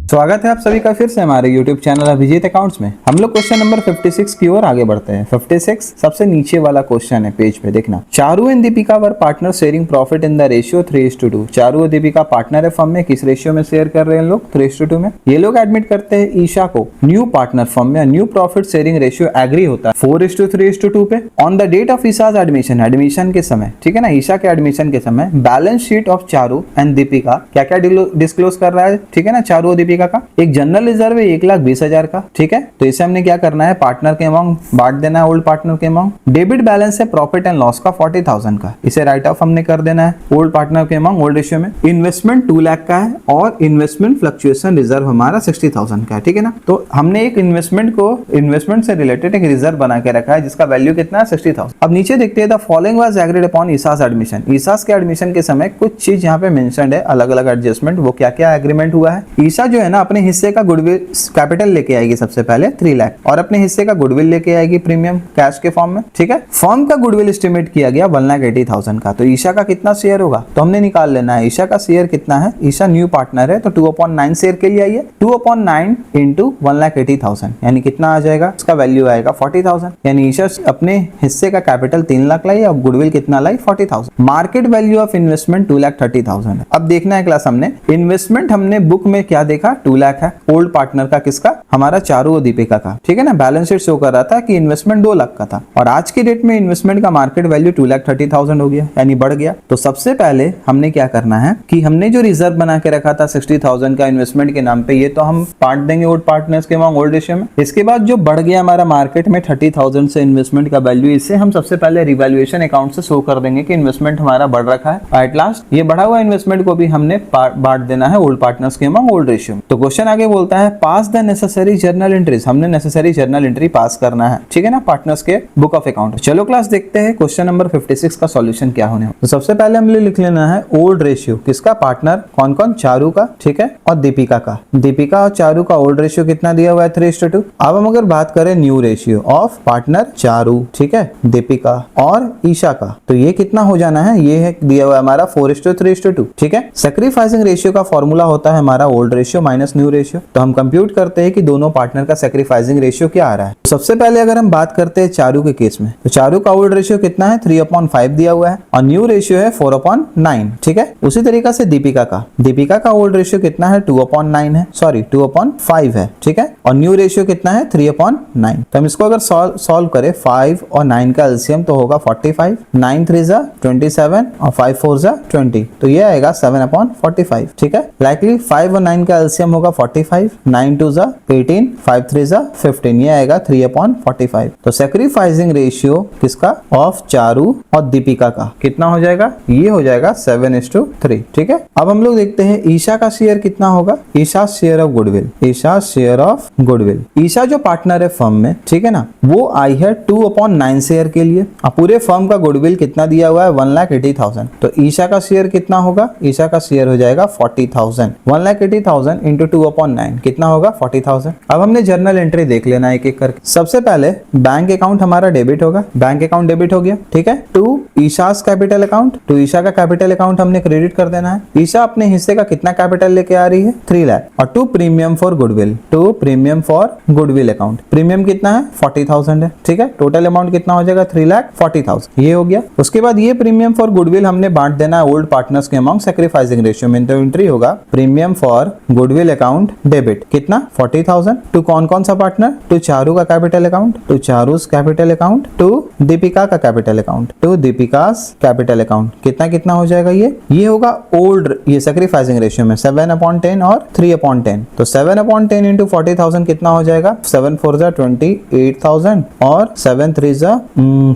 स्वागत है आप सभी का फिर से हमारे YouTube चैनल अभिजीत अकाउंट्स में। हम लोग क्वेश्चन नंबर 56 की ओर आगे बढ़ते हैं। 56 सबसे नीचे वाला क्वेश्चन है, पेज पे देखना। Charu and Deepika were partner sharing profit in the ratio 3:2। Charu और दीपिका पार्टनर है फर्म में, किस रेशियो में शेयर कर रहे हैं लोग? 3:2 में। ये लोग एडमिट करते हैं ईशा को न्यू पार्टनर फर्म में। New profit sharing ratio agree होता है 4:3:2 पे on the date of Isha's admission. Admission के समय, ठीक है ना, ईशा के एडमिशन के समय balance sheet of Charu and Deepika क्या क्या डिस्क्लोज कर रहा है, ठीक है ना, चारू और दीपिका का। एक जनरल रिजर्व है 1,20,000 का, ठीक है। तो इसे हमने क्या करना है, पार्टनर के अमाउंट बांट देना है ओल्ड पार्टनर के अमाउंट। डेबिट बैलेंस है प्रॉफिट एंड लॉस का 40,000 का, इसे राइट ऑफ हमने कर देना है ओल्ड पार्टनर के अमाउंट ओल्ड रेशियो में। इन्वेस्टमेंट 2 लाख का है और इन्वेस्टमेंट फ्लक्चुएशन रिजर्व हमारा 60,000 का है, ठीक है ना। तो हमने एक इन्वेस्टमेंट से रिलेटेड एक रिजर्व बना के रखा है जिसका वैल्यू कितना है, 60,000। अब नीचे देखते हैं, the following was agreed upon Isha's admission. Isha's के एडमिशन के समय कुछ चीज यहाँ पे मेंशन्ड है, अलग अलग एडजस्टमेंट। वो क्या क्या एग्रीमेंट हुआ है? ईशा जो है ना अपने हिस्से का गुडविल कैपिटल लेके आएगी सबसे पहले 3 लाख, और अपने हिस्से का गुडविल लेके आएगी प्रीमियम कैश के फॉर्म में, ठीक है। फर्म का गुडविल एस्टिमेट किया गया 1,80,000 का। तो ईशा का कितना शेयर होगा, तो हमने निकाल लेना है ईशा का शेयर कितना है। ईशा न्यू पार्टनर है तो 2/9 शेयर के लिए आई है। 2/9 इंटू 1,80,000 यानी कितना आ जाएगा, इसका वैल्यू आएगा 40,000। यानी ईशा अपने हिस्से का कैपिटल 3 लाख लाई और गुडविल कितना लाई, 40,000। मार्केट वैल्यू ऑफ इन्वेस्टमेंट 2,30,000 है। अब देखना है क्लास, हमने इन्वेस्टमेंट हमने बुक में क्या देखा, 2 लाख है। ओल्ड पार्टनर का किसका, हमारा चारू और दीपिका का, ठीक है ना। बैलेंस शीट शो कर रहा था कि इन्वेस्टमेंट 2 लाख का था और आज की डेट में इन्वेस्टमेंट का मार्केट वैल्यू 2,30,000 हो गया, यानी बढ़ गया। तो सबसे पहले हमने क्या करना है कि हमने जो रिजर्व बना के रखा था 60,000 का इन्वेस्टमेंट के नाम पे, ये तो हम बांट देंगे ओल्ड पार्टनर्स के अमाउंट ओल्ड रेशियो में। इसके बाद जो बढ़ गया हमारा मार्केट में 30,000 से इन्वेस्टमेंट का वैल्यू, इसे हम सबसे पहले रिवैल्यूएशन अकाउंट से शो कर देंगे कि इन्वेस्टमेंट हमारा बढ़ रखा है। एट लास्ट ये बढ़ा हुआ इन्वेस्टमेंट को भी हमने बांट देना है ओल्ड पार्टनर्स के अमाउंट ओल्ड रेशियो में। तो क्वेश्चन आगे बोलता है, पास द नेसेसरी जर्नल एंट्रीज। हमने नेसेसरी जर्नल एंट्री पास करना है, ठीक है ना, पार्टनर्स के बुक ऑफ अकाउंट। चलो क्लास देखते हैं क्वेश्चन नंबर 56 का सॉल्यूशन क्या होने। तो सबसे पहले हमने लिख लेना है ओल्ड रेशियो, किसका, पार्टनर कौन कौन, चारू का, ठीक है, और दीपिका का। दीपिका और चारू का ओल्ड रेशियो कितना दिया हुआ है, 3:2। अब हम अगर बात करें new ratio of partner Charu, ठीक है, दीपिका और ईशा का, तो ये कितना हो जाना है, ये है दिया हुआ है हमारा 4:3:2, ठीक है। सैक्रिफाइसिंग रेशियो का फॉर्मूला होता है हमारा old ratio minus new ratio. तो हम कंप्यूट करते हैं कि दोनों पार्टनर का सैक्रिफाइसिंग रेशियो क्या आ रहा है। सबसे पहले अगर हम बात करते हैं चारू के केस में, तो चारू का ओल्ड रेशियो कितना है, 3/5 दिया हुआ है और न्यू रेशियो है 4/9, ठीक है। उसी तरीके से दीपिका का ओल्ड रेशियो कितना है, 2/9 है, सॉरी 2/5 है, ठीक है, और न्यू रेशियो कितना है, 3/9। तो हम इसको अगर सॉल्व करें, 5 और 9 का एलसीएम तो होगा 45, 9 3 जा 27 और 5 4 जा 20, तो ये आएगा 7/45, ठीक है। लाइकली 5 और 9 का एलसीएम होगा 45, 9 2 जा 18, 5 3 जा 15, ये आएगा 3/45। तो सैक्रिफाइसिंग रेशियो किसका, ऑफ चारू और दीपिका का कितना हो जाएगा, ये हो जाएगा 7:3, ठीक है। अब हम लोग देखते हैं ईशा का शेयर कितना होगा, Isha share of goodwill, Isha share of goodwill. Isha जो पार्टनर है फर्म में, ठीक है ना, वो आई है 2/9 शेयर के लिए। अब पूरे फर्म का गुडविल कितना दिया हुआ है, 1,80,000। तो ईशा का शेयर कितना होगा, ईशा का शेयर हो जाएगा 40,000। 1,80,000 इंटू 2/9 कितना होगा, 40,000। अब हमने जर्नल एंट्री देख लेना एक एक करके। सबसे पहले बैंक अकाउंट हमारा डेबिट होगा, बैंक अकाउंट डेबिट हो गया, ठीक है। टू ईशास कैपिटल अकाउंट, तो ईशा का कैपिटल अकाउंट हमने क्रेडिट कर देना है। ईशा अपने हिस्से का कितना कैपिटल लेके आ रही है, 3 लाख, और to premium for goodwill, to premium for goodwill account. Premium कितना है, 40,000 है, ठीक है। टोटल अमाउंट कितना हो जाएगा, 3,40,000, ये हो गया। उसके बाद ये प्रीमियम फॉर गुडविल हमने बांट देना है ओल्ड पार्टनर्स के अमाउंट सैक्रिफाइसिंग रेशियो में। तो एंट्री होगा premium for goodwill account debit, कितना, 40,000। टू कौन कौन सा पार्टनर, टू चारू का capital account, to Charu's capital account, to Deepika का capital account, to Deepika's capital account. कितना कितना हो जाएगा, ये होगा ओल्ड, ये सैक्रिफाइसिंग रेशियो में 7/10 और 3/10। तो 7/10 इंटू 40,000 कितना हो जाएगा, 7 4 जा 28,000 और 7 3 जा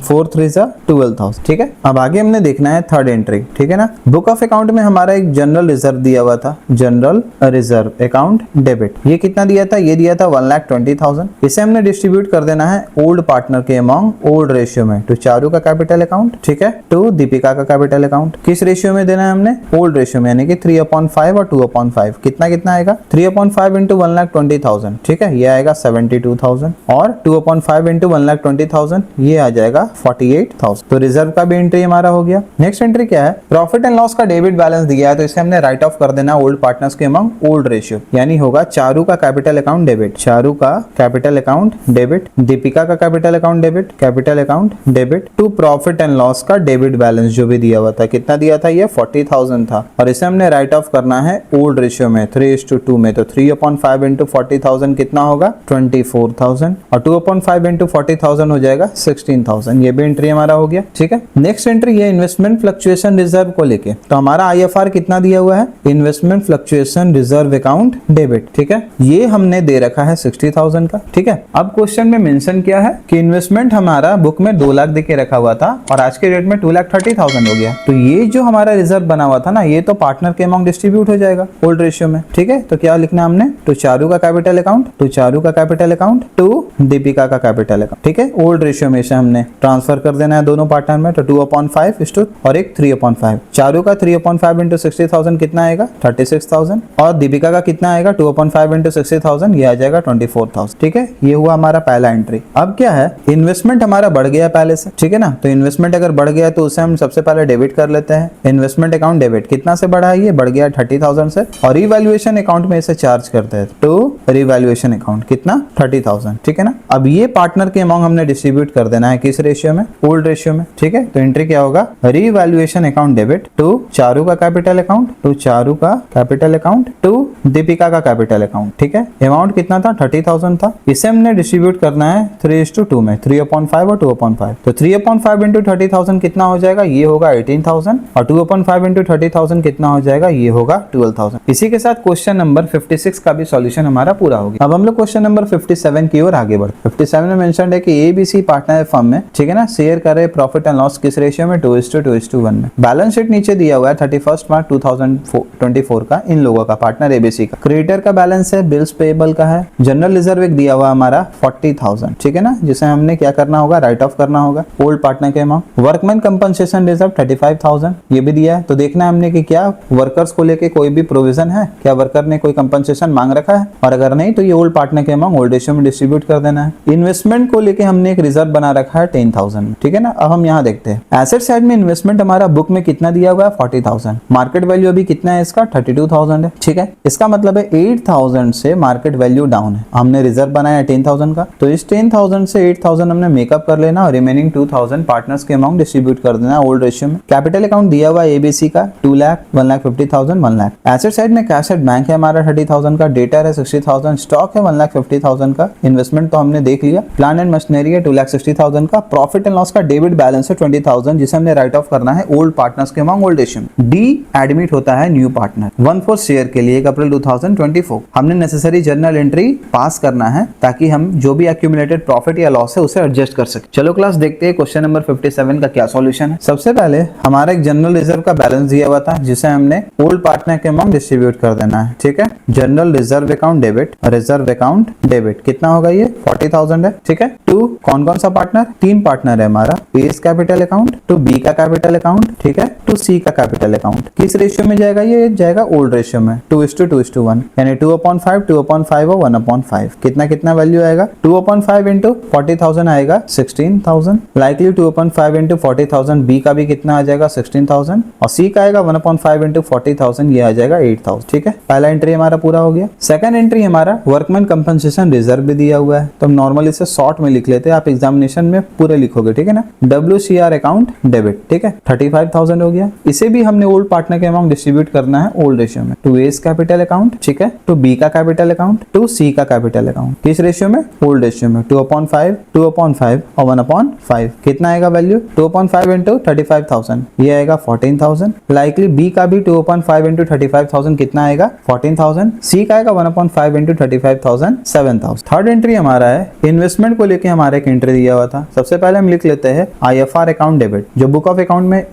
4 3 जा 12,000, ठीक है। अब आगे हमने देखना है थर्ड एंट्री, ठीक है ना। बुक ऑफ अकाउंट में हमारा एक जनरल रिजर्व दिया हुआ था, जनरल रिजर्व अकाउंट डेबिट। ये कितना दिया था, ये दिया था 1,20,000। इसे हमने डिस्ट्रीब्यूट कर देना है ओल्ड पार्टनर के अमाउंट ओल्ड रेशियो में। टू चारू का कैपिटल अकाउंट, ठीक है, टू दीपिका का कैपिटल अकाउंट। किस रेशियो में देना है हमने, ओल्ड रेशियो में, यानी कि 3/5 और 2/5। कितना कितना आएगा, 3/5 इंटू 1,20,000, ठीक है, ये आएगा 72,000 और 2/5 इंटू 1,20,000 ये आ जाएगा 48,000। तो रिजर्व का भी एंट्री हमारा हो गया। नेक्स्ट एंट्री क्या है, प्रॉफिट एंड लॉस का डेबिट बैलेंस दिया है, तो इसे हमने राइट ऑफ कर देना ओल्ड पार्टनर्स के अमाउंट ओल्ड रेशियो रेशियो, यानी होगा चारू का कैपिटल अकाउंट डेबिट, चारू का कैपिटल अकाउंट डेबिट, दीपिका का capital account debit, capital account debit to profit and loss का डेबिट बैलेंस जो भी दिया हुआ था, कितना दिया था, ये 40,000 था और इसे हमने राइट ऑफ करना है ओल्ड रेशियो में 3:2 में। तो 3/5 इंटू 40,000 कितना होगा 24,000 और 2/5 इंटू 40,000 हो जाएगा 16,000। ये भी एंट्री हमारा हो गया। ठीक है, नेक्स्ट एंट्री है इन्वेस्टमेंट फ्लक्चुएशन रिजर्व को लेके। तो हमारा IFR कितना दिया हुआ है, investment fluctuation reserve account debit. ठीक है, ये हमने दे रखा है 60,000 का। ठीक है, अब क्वेश्चन में मेंशन किया है कि इन्वेस्टमेंट हमारा बुक में 2 लाख दे के रखा हुआ था और आज के डेट में 2,30,000 हो गया। तो ये जो हमारा रिजर्व बना हुआ था ना, ये तो पार्टनर के अमाउंट डिस्ट्रीब्यूट हो जाएगा ओल्ड रेशियो में। ठीक है, तो क्या लिखना हमने, तो चारू का कैपिटल अकाउंट, तो चारू का कैपिटल अकाउंट टू दीपिका का कैपिटल अकाउंट। ठीक है, ओल्ड रेशियो में से हमने ट्रांसफर कर देना है दोनों पार्टनर में। तो 2/5 और एक 3/5। चारू का 3/5 इंटू 60,000 कितना आएगा 36,000 और दीपिका का कितना आएगा 2/5 इंटू 60,000, ये आ जाएगा 24,000। ठीक है, ये हुआ हमारा पहला एंट्री। अब क्या है, इन्वेस्टमेंट हमारा बढ़ गया पहले से। ठीक है ना, तो इन्वेस्टमेंट अगर बढ़ गया तो उसे हम सबसे पहले डेबिट कर लेते हैं। इन्वेस्टमेंट अकाउंट डेबिट कितना से बढ़ा है, ये बढ़ गया 30,000 से और रिवैल्यूएशन अकाउंट में इसे चार्ज करते हैं। तो रिवैल्यूएशन अकाउंट कितना 30,000। ठीक है ना, अब ये पार्टनर के अमाउंट हमने डिस्ट्रीब्यूट कर देना है किस रेशियो में, ओल्ड रेशियो में। ठीक है, तो एंट्री क्या होगा, revaluation account debit to Charu का कैपिटल अकाउंट, टू चारू का कैपिटल अकाउंट टू दीपिका का कैपिटल अकाउंट। ठीक है, अमाउंट कितना था 30,000 था, इसे हमने डिस्ट्रीब्यूट करना है 3:2 में, 3/5 और 2/5। तो 3/5 इंटू 30,000 कितना हो जाएगा, ये होगा 18,000 और 2/5 इंटू 30,000 कितना हो जाएगा, ये होगा 12,000। इसी के साथ क्वेश्चन नंबर 56 का भी सॉल्यूशन हमारा पूरा हो गया। अब हम लोग क्वेश्चन नंबर 57 की ओर आगे बढ़ते। 57 में मेंशन है कि ABC पार्टनर है फर्म में। ठीक है ना, शेयर करे प्रॉफिट एंड लॉस किस रेशियो में, 2:2:1 में। बैलेंस शीट नीचे दिया हुआ है 31 मार्च 2024 का, इन लोगों का पार्टनर ABC का। क्रेडिटर का बैलेंस है, बिल्स पेएबल का है, जनरल रिजर्व एक दिया हुआ हमारा 40,000। ठीक है ना, जिसे हमने क्या करना होगा, राइट ऑफ करना होगा ओल्ड पार्टनर के अमाउंट। वर्कमैन कंपनसेशन रिजर्व 35,000 ये भी दिया है। तो देखना है हमने कि क्या वर्कर्स को लेके कोई भी प्रोविजन है, क्या वर्कर ने कोई कंपनसेशन मांग रखा है, और अगर नहीं तो ये ओल्ड पार्टनर के अमाउंट ओल्ड रेशियो में डिस्ट्रीब्यूट कर देना है। इन्वेस्टमेंट को लेके हमने एक रिजर्व बना रखा है 10,000। ठीक है ना, अब हम यहाँ देखते हैं एसेट साइड में इन्वेस्टमेंट हमारा बुक में कितना दिया हुआ है 40,000। मार्केट वैल्यू अभी कितना है इसका 32,000 है। ठीक है, इसका मतलब है 8,000 से मार्केट वैल्यू डाउन है। हमने रिजर्व बनाया 10,000 का, तो इस 10,000 से 8,000 हमने मेकअप कर लेना और रिमेनिंग 2,000 पार्टनर्स के अमाउंट डिस्ट्रीब्यूट कर देना ओल्ड रेशियो में। कैपिटल अकाउंट दिया हुआ है ABC का 2 लाख, 1,50,000, 1 लाख। एसेट साइड में कैश एट बैंक है हमारा 30,000 का, डेटर है 60,000, स्टॉक है 1,50,000 का, इन्वेस्टमेंट तो हमने देख लिया, प्लान एंड मशीनरी है 2,60,000 का, प्रॉफिट एंड लॉस का डेबिट बैलेंस है 20,000 जिसे हमने राइट ऑफ करना है ओल्ड पार्टनर्स के अमाउंट ओल्ड रेशियो में। डी एडमिट होता है न्यू पार्टनर 1/4 शेयर के लिए 1 अप्रैल 2024। हमने नेसेसरी जर्नल एंट्री पास करना है ताकि हम जो भी एक्यूमुलेटेड प्रॉफिट या लॉस है उसे एडजस्ट कर सके। चलो क्लास देखते हैं क्वेश्चन नंबर 57 का क्या सॉल्यूशन है। सबसे पहले हमारा एक जनरल रिजर्व का बैलेंस दिया हुआ था जिसे हमने ओल्ड पार्टनर के अमाउंट डिस्ट्रीब्यूट कर देना है। ठीक है, general reserve account debit, reserve account debit कितना होगा, ये 40,000 है। ठीक है, टू कौन कौन सा पार्टनर, 3 पार्टनर है हमारा, A capital account, to B का कैपिटल अकाउंट, ठीक है, टू C का कैपिटल अकाउंट। किस रेशियो में जाएगा, ये जाएगा ओल्ड रेशियो में 2:2:1, यानी 2/5, 2/5 और 1/5। कितना कितना वैल्यू आएगा, 2/5 इंटू 40,000 आएगा 16,000, लाइकली 2/5 इंटू 40,000। B का भी कितना आ जाएगा 16,000 और C का आएगा 1/5 इंटू 40,000, ये आ जाएगा 8,000। ठीक है, पहला एंट्री हमारा पूरा हो गया। सेकंड एंट्री हमारा वर्कमैन कंपनसेशन रिजर्व भी दिया हुआ है, तो हम नॉर्मली इसे शॉर्ट में लिख लेते हैं, आप एग्जामिनेशन में पूरे लिखोगे। ठीक है ना, WCR अकाउंट डेबिट, ठीक है, 35,000 हो गया। इसे भी हमने ओल्ड पार्टनर के अमाउंट डिस्ट्रीब्यूट करना है ओल्ड रेशियो में, टू A कैपिटल अकाउंट, ठीक है, टू B का कैपिटल अकाउंट, टू C का कैपिटल अकाउंट। किस रेशियो में, ओल्ड रेशियो में, 2/5, 2/5 और 1/5। कितना आएगा वैल्यू, 2/5 इंटू 35,000, ये आएगा 14,000। लाइकली B का भी 2/5 इंटू 35,000 कितना आएगा 14,000। C का आएगा 1/5 इंटू 35,000, 7,000। थर्ड एंट्री हमारा है इन्वेस्टमेंट को लेके हमारा एक एंट्री दिया हुआ था। सबसे पहले हम लिख लेते हैं IFR अकाउंट डेबिट, जो बुक ऑफ अकाउंट में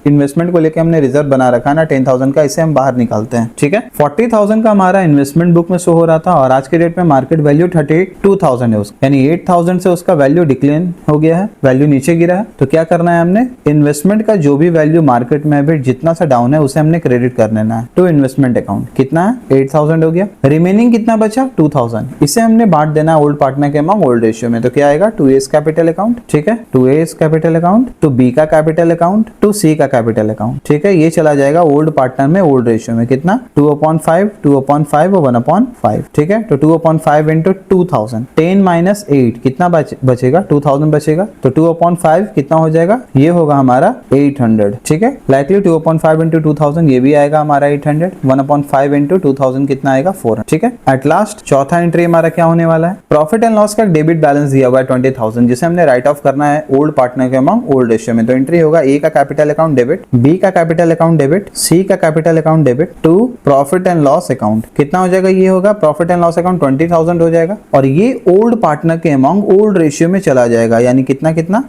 इन्वेस्टमेंट को लेके हमने रिजर्व बना रखा है ना 10,000 का, इसे हम बाहर निकालते हैं। ठीक है, 40,000 का हमारा इन्वेस्टमेंट बुक में शो हो रहा था और आज के डेट में मार्केट वैल्यू 32,000 है उसका, यानी 8,000 से उसका वैल्यू डिक्लाइन हो गया है, वैल्यू नीचे गिरा है। तो क्या करना है, हमने इन्वेस्टमेंट का जो भी वैल्यू मार्केट में अभी जितना सा डाउन है उसे हमने क्रेडिट कर लेना है टू इन्वेस्टमेंट अकाउंट। कितना है 8,000 हो गया, रिमेनिंग कितना बचा 2,000, इसे हमने बांट देना ओल्ड पार्टनर के अमाउंट ओल्ड रेशियो में। तो क्या आएगा, 2A कैपिटल अकाउंट, ठीक है, 2A capital account, to B का कैपिटल अकाउंट, टू C का कैपिटल अकाउंट। ठीक है, ये चला जाएगा ओल्ड पार्टनर में ओल्ड रेशियो में, कितना 2/5, 2/5 और 1/5, ठीक है। तो 2/5 इंटू 2000, 10 माइनस 8 कितना बचेगा, 2000 बचेगा। तो 2/5 कितना हो जाएगा, ये होगा हमारा 800, ठीक है। लाइकली 2/5 इंटू 2000 ये भी आएगा हमारा 800, 1/5 इंटू 2000 कितना आएगा 400, ठीक है। एट लास्ट चौथा एंट्री हमारा क्या होने वाला है, प्रॉफिट एंड लॉस का डेबिट बैलेंस दिया हुआ है 20,000, जिसे हमने राइट ऑफ करना है ओल्ड पार्टनर के अमाउंट ओल्ड रेशियो में। तो एंट्री होगा ए का कैपिटल अकाउंट डेबिट, बी का कैपिटल अकाउंट डेबिट, सी का capital account debit to profit and loss account. कितना हो जाएगा, ये होगा प्रॉफिट एंड लॉस अकाउंट 20,000 हो जाएगा, और ये ओल्ड पार्टनर के अमाउंट ओल्ड रेशियो में चला जाएगा, यानी कितना कितना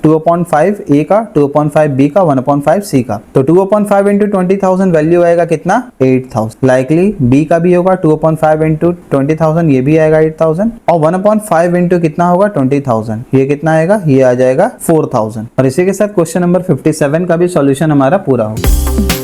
2/5 ए का, 2/5 बी का, 1/5 सी का। तो 2/5 इंटू 20,000 वैल्यू आएगा कितना 8,000। लाइकली बी का भी होगा 2/5 इंटू 20,000, ये भी आएगा 8,000, और 1/5 इंटू कितना होगा 20,000, ये कितना आएगा, ये आ जाएगा 4,000। और इसी के साथ क्वेश्चन नंबर 57 का भी सॉल्यूशन हमारा पूरा होगा।